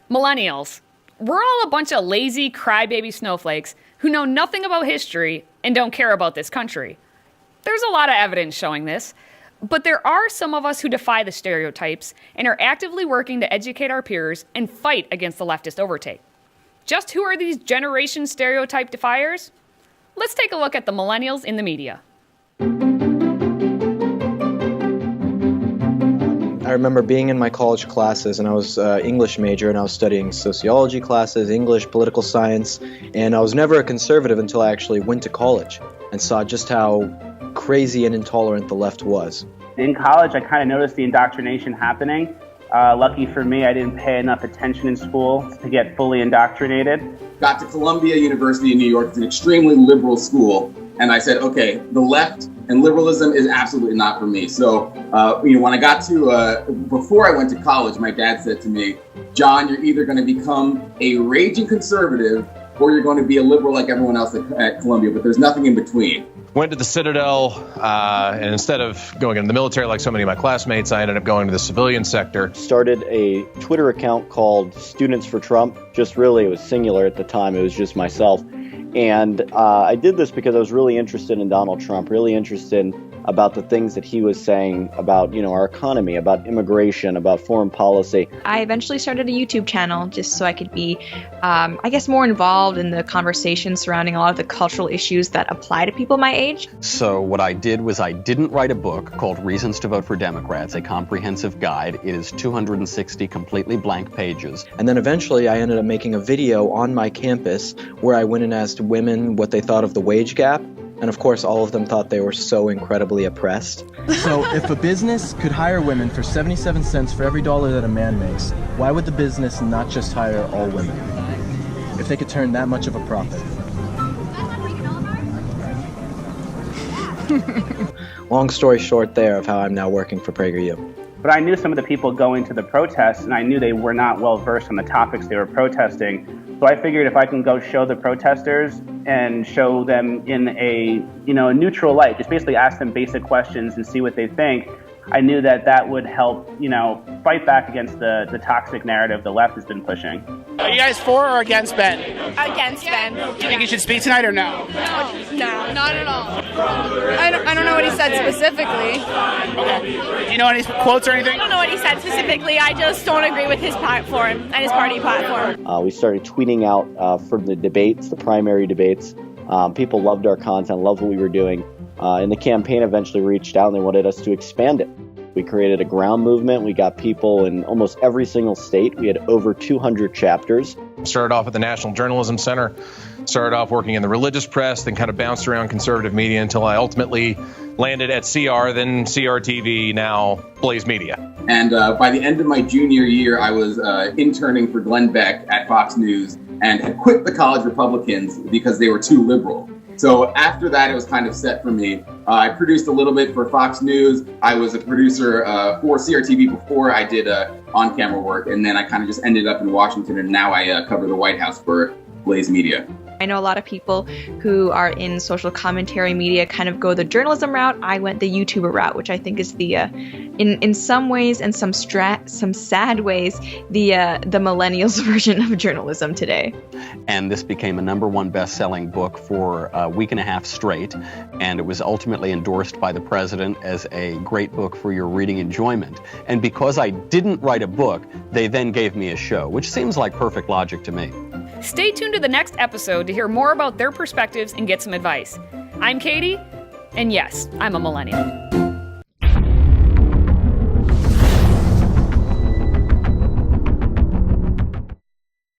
Millennials. We're all a bunch of lazy crybaby snowflakes who know nothing about history and don't care about this country. There's a lot of evidence showing this, but there are some of us who defy the stereotypes and are actively working to educate our peers and fight against the leftist overtake. Just who are these generation stereotype defiers? Let's take a look at the millennials in the media. I remember being in my college classes, and I was English major, and I was studying sociology classes, English, political science, and I was never a conservative until I actually went to college and saw just how crazy and intolerant the left was. In college, I kind of noticed the indoctrination happening. Lucky for me, I didn't pay enough attention in school to get fully indoctrinated. Got to Columbia University in New York. It's an extremely liberal school. And I said, okay, the left and liberalism is absolutely not for me. So, when I got to, before I went to college, my dad said to me, John, you're either going to become a raging conservative or you're going to be a liberal like everyone else at Columbia, but there's nothing in between. Went to the Citadel, and instead of going into the military like so many of my classmates, I ended up going to the civilian sector. Started a Twitter account called Students for Trump. Just really, it was singular at the time. It was just myself. And I did this because I was really interested in Donald Trump, really interested about the things that he was saying about, our economy, about immigration, about foreign policy. I eventually started a YouTube channel just so I could be, more involved in the conversation surrounding a lot of the cultural issues that apply to people my age. So what I did was I didn't write a book called Reasons to Vote for Democrats, a comprehensive guide. It is 260 completely blank pages. And then eventually I ended up making a video on my campus where I went and asked women what they thought of the wage gap. And of course, all of them thought they were so incredibly oppressed. So if a business could hire women for 77 cents for every dollar that a man makes, why would the business not just hire all women? If they could turn that much of a profit. Long story short there of how I'm now working for PragerU. But I knew some of the people going to the protests, and I knew they were not well versed on the topics they were protesting. So I figured if I can go show the protesters and show them in a neutral light, just basically ask them basic questions and see what they think, I knew that would help, fight back against the toxic narrative the left has been pushing. Are you guys for or against Ben? Against Ben. Do you think he should speak tonight or no? No, not at all. I don't know what he said specifically. Okay. Do you know any quotes or anything? I don't know what he said specifically. I just don't agree with his platform and his party platform. We started tweeting out from the debates, the primary debates. People loved our content, loved what we were doing. And the campaign eventually reached out and they wanted us to expand it. We created a ground movement. We got people in almost every single state. We had over 200 chapters. Started off at the National Journalism Center, started off working in the religious press, then kind of bounced around conservative media until I ultimately landed at CR, then CRTV, now Blaze Media. And by the end of my junior year, I was interning for Glenn Beck at Fox News and had quit the college Republicans because they were too liberal. So after that, it was kind of set for me. I produced a little bit for Fox News. I was a producer for CRTV before I did on-camera work. And then I kind of just ended up in Washington. And now I cover the White House for Blaze Media. I know a lot of people who are in social commentary media kind of go the journalism route. I went the YouTuber route, which I think is the, in some ways and some sad ways, the millennials version of journalism today. And this became a #1 best-selling book for a week and a half straight, and it was ultimately endorsed by the president as a great book for your reading enjoyment. And because I didn't write a book, they then gave me a show, which seems like perfect logic to me. Stay tuned to the next episode to hear more about their perspectives and get some advice. I'm Katie, and yes, I'm a millennial.